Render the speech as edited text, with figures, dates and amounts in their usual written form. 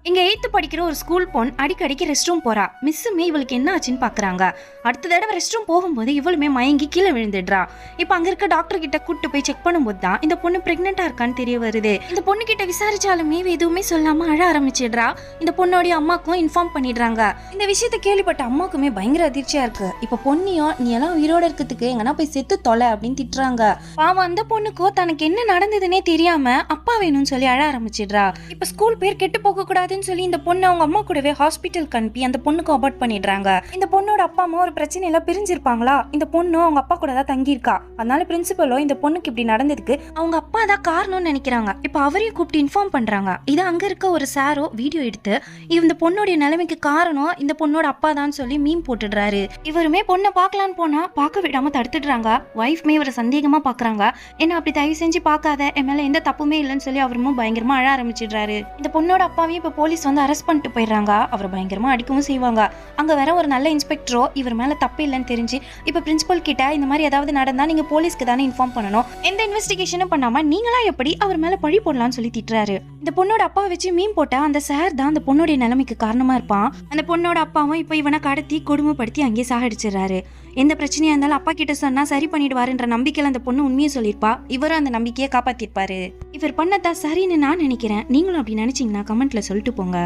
இங்க 8th படிக்கிற ஒரு ஸ்கூல் பொண் அடிக்கடிக்கு ரெஸ்ட் ரூம் போறா. மிஸ்ஸுமே இவளுக்கு என்ன ஆச்சுன்னு பாக்குறாங்க. அடுத்த தடவை ரெஸ்ட் ரூம் போகும்போது இவளுமே மயங்கி கீழே விழுந்துடுறா. இப்ப அங்க இருக்க டாக்டர் கிட்ட கூட்டு போய் செக் பண்ணும்போது தான் இந்த பொண்ணு பிரெக்னெண்டா இருக்கான்னு தெரிய வருது. இந்த பொண்ணு கிட்ட விசாரிச்சாலுமே எதுவுமே சொல்லாம அழ ஆரம்பிச்சிடுறா. இந்த பொண்ணோடைய அம்மாக்கும் இன்ஃபார்ம் பண்ணிடுறாங்க. இந்த விஷயத்த கேள்விப்பட்ட அம்மாக்குமே பயங்கர அதிர்ச்சியா இருக்கு. இப்ப பொண்ணியும் நீ எல்லாம் உயிரோட இருக்கிறதுக்கு எங்கன்னா போய் செத்து தொலை அப்படின்னு திட்டுறாங்க. பாவம் அந்த பொண்ணுக்கோ தனக்கு என்ன நடந்ததுன்னே தெரியாம அப்பா வேணும்னு சொல்லி அழ ஆரம்பிச்சிடுறா. இப்ப ஸ்கூல் பேர் கெட்டு போக கூடாதுன்னு சொல்லி இந்த பொண்ணு அவங்க அம்மா கூடவே ஹாஸ்பிட்டலுக்கு அனுப்பி அந்த பொண்ணுக்கு அபார்ட் பண்ணிடுறாங்க. இந்த பொண்ணோட அப்பா அம்மா ஒரு பிரச்சனையில பிரிஞ்சிருப்பாங்களா. இந்த பொண்ணு அவங்க அப்பா கூட தான் தங்கியிருக்கா. அதனால பிரின்சிபலோ இந்த பொண்ணுக்கு இப்படி நடந்ததுக்கு அவங்க அப்பா தான் காரணம்னு நினைக்கிறாங்க. இப்ப அவரையும் கூப்பிட்டு இன்ஃபார்ம் பண்றாங்க. இது அங்க இருக்க ஒரு சாரோ வீடியோ எடுத்து இந்த பொண்ணோட நிலைமைக்கு காரணம் இந்த பொண்ணோட அப்பா தான் சொல்லி மீம் போட்டுடுறாரு. இவருமே பொண்ணை பார்க்கலான்னு போனா பார்க்க விடாம தடுத்துடுறாங்க. வைஃப்மே இவரை சந்தேகமா பாக்குறாங்க. என்ன அப்படி தயவு செஞ்சு பார்க்காத, என் மேல எந்த தப்புமே இல்லைன்னு சொல்லி அவருமே பயங்கரமா அழ ஆரம்பிச்சிடுறாரு. இந்த பொண்ணோட அப்பாவையும் இப்ப போலீஸ் வந்து அரெஸ்ட் பண்ணிட்டு போயிடுறாங்க. அவரை பயங்கரமா அடிக்கவும் செய்வாங்க. அங்க வேற ஒரு நல்ல இன்ஸ்பெக்டரோ இவர் மேல தப்பு இல்லைன்னு தெரிஞ்சு இப்ப பிரின்சிபல் கிட்ட இந்த மாதிரி ஏதாவது நடந்தா நீங்க போலீஸ்க்கு தானே இன்ஃபார்ம் பண்ணணும், எந்த இன்வெஸ்டிகேஷனும் பண்ணாம நீங்களா எப்படி அவர் மேல பழி போடலாம்னு சொல்லி திட்டுறாரு. இந்த பொண்ணோட அப்பா வச்சு மீன் போட்டா அந்த சார் தான் அந்த பொண்ணோட நிலைமைக்கு காரணமா இருப்பான். அந்த பொண்ணோட அப்பாவும் இப்ப இவனை கடத்தி கொடுமைப்படுத்தி அங்கேயே சாகடிச்சிடறாரு. எந்த பிரச்சனையா இருந்தாலும் அப்பா கிட்ட சொன்னா சரி பண்ணிடுவாருன்ற நம்பிக்கையில அந்த பொண்ணு உண்மையை சொல்லியிருப்பா. இவரும் அந்த நம்பிக்கையை காப்பாத்திருப்பாரு. இவர் பண்ணதா சரின்னு நான் நினைக்கிறேன். நீங்களும் அப்படி நினைச்சீங்கன்னா கமெண்ட்ல சொல்லிட்டு போங்க.